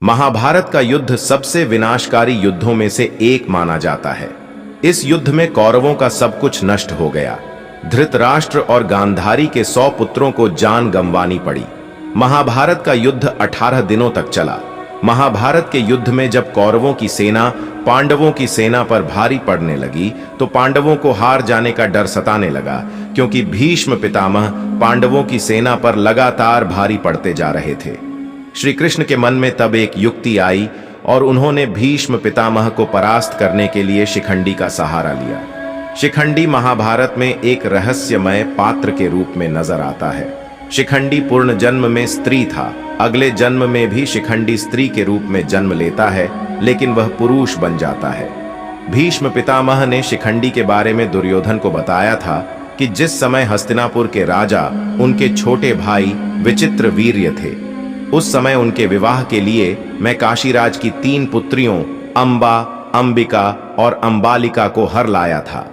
महाभारत का युद्ध सबसे विनाशकारी युद्धों में से एक माना जाता है। इस युद्ध में कौरवों का सब कुछ नष्ट हो गया। धृतराष्ट्र और गांधारी के 100 पुत्रों को जान गंवानी पड़ी। महाभारत का युद्ध 18 दिनों तक चला। महाभारत के युद्ध में जब कौरवों की सेना पांडवों की सेना पर भारी पड़ने लगी तो पांडवों को हार जाने का डर सताने लगा, क्योंकि भीष्म पितामह पांडवों की सेना पर लगातार भारी पड़ते जा रहे थे। श्री कृष्ण के मन में तब एक युक्ति आई और उन्होंने भीष्म पितामह को परास्त करने के लिए शिखंडी का सहारा लिया। शिखंडी महाभारत में एक रहस्यमय पात्र के रूप में नजर आता है। शिखंडी पूर्ण जन्म में स्त्री था। अगले जन्म में भी शिखंडी स्त्री के रूप में जन्म लेता है, लेकिन वह पुरुष बन जाता है। भीष्म पितामह ने शिखंडी के बारे में दुर्योधन को बताया था कि जिस समय हस्तिनापुर के राजा उनके छोटे भाई विचित्रवीर्य थे, उस समय उनके विवाह के लिए मैं काशीराज की 3 पुत्रियों अंबा, अंबिका और अंबालिका को हर लाया था।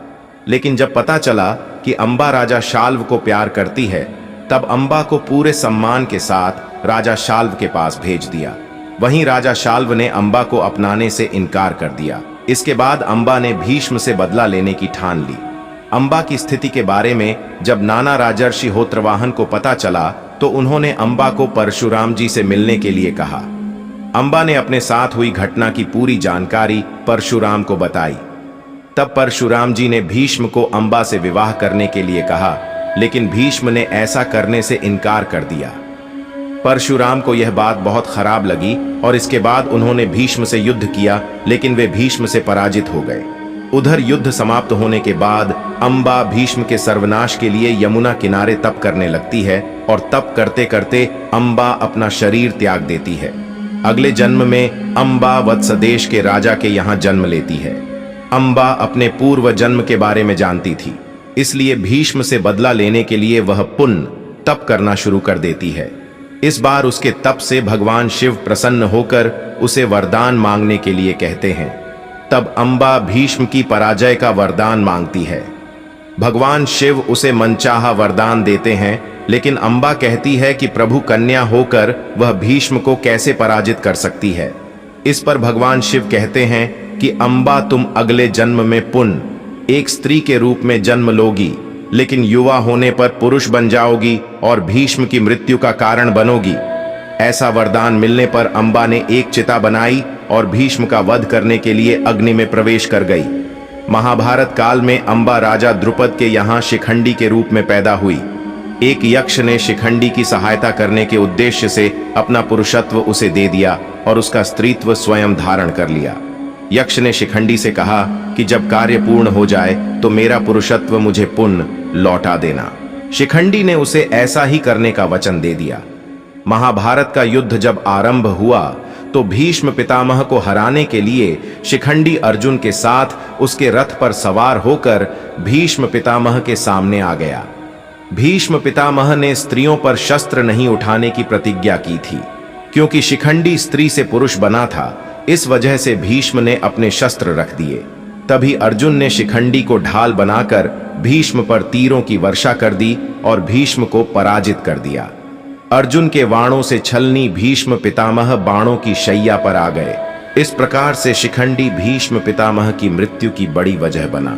लेकिन जब पता चला कि अंबा राजा शाल्व को प्यार करती है, तब अंबा को पूरे सम्मान के साथ राजा शाल्व के पास भेज दिया। वहीं राजा शाल्व ने अंबा को अपनाने से इनकार कर दिया। इसके बाद अंबा ने भीष्म से बदला लेने की ठान ली। अंबा की स्थिति के बारे में जब नाना राजर्षि होत्रवाहन को पता चला तो उन्होंने अंबा को परशुराम जी से मिलने के लिए कहा। अंबा ने अपने साथ हुई घटना की पूरी जानकारी परशुराम को बताई। तब परशुराम जी ने भीष्म को अंबा से विवाह करने के लिए कहा, लेकिन भीष्म ने ऐसा करने से इनकार कर दिया। परशुराम को यह बात बहुत खराब लगी और इसके बाद उन्होंने भीष्म से युद्ध किया, लेकिन वे भीष्म से पराजित हो गए। उधर युद्ध समाप्त होने के बाद अंबा भीष्म के सर्वनाश के लिए यमुना किनारे तप करने लगती है और तप करते करते अंबा अपना शरीर त्याग देती है। अगले जन्म में अंबा वत्सदेश के राजा के यहाँ जन्म लेती है। अंबा अपने पूर्व जन्म के बारे में जानती थी, इसलिए भीष्म से बदला लेने के लिए वह पुण्य तप करना शुरू कर देती है। इस बार उसके तप से भगवान शिव प्रसन्न होकर उसे वरदान मांगने के लिए कहते हैं। तब अंबा भीष्म की पराजय का वरदान मांगती है। भगवान शिव उसे मनचाहा वरदान देते हैं, लेकिन अंबा कहती है कि प्रभु कन्या होकर वह भीष्म को कैसे पराजित कर सकती है। इस पर भगवान शिव कहते हैं कि अंबा, तुम अगले जन्म में पुण्य एक स्त्री के रूप में जन्म लोगी, लेकिन युवा होने पर पुरुष बन जाओगी और भीष्म की मृत्यु का कारण बनोगी। ऐसा वरदान मिलने पर अंबा ने एक चिता बनाई और भीष्म का वध करने के लिए अग्नि में प्रवेश कर गई। महाभारत काल में अंबा राजा द्रुपद के यहाँ शिखंडी के रूप में पैदा हुई। एक यक्ष ने शिखंडी की सहायता करने के उद्देश्य से अपना पुरुषत्व उसे दे दिया और उसका स्त्रीत्व स्वयं धारण कर लिया। यक्ष ने शिखंडी से कहा कि जब कार्य पूर्ण हो जाए तो मेरा पुरुषत्व मुझे पुण्य लौटा देना। शिखंडी ने उसे ऐसा ही करने का वचन दे दिया। महाभारत का युद्ध जब आरंभ हुआ तो भीष्म पितामह को हराने के लिए शिखंडी अर्जुन के साथ उसके रथ पर सवार होकर भीष्म पितामह के सामने आ गया। भीष्म पितामह ने स्त्रियों पर शस्त्र नहीं उठाने की प्रतिज्ञा की थी, क्योंकि शिखंडी स्त्री से पुरुष बना था। इस वजह से भीष्म ने अपने शस्त्र रख दिए। तभी अर्जुन ने शिखंडी को ढाल बनाकर भीष्म पर तीरों की वर्षा कर दी और भीष्म को पराजित कर दिया। अर्जुन के बाणों से छलनी भीष्म पितामह बाणों की शैया पर आ गए। इस प्रकार से शिखंडी भीष्म पितामह की मृत्यु की बड़ी वजह बना।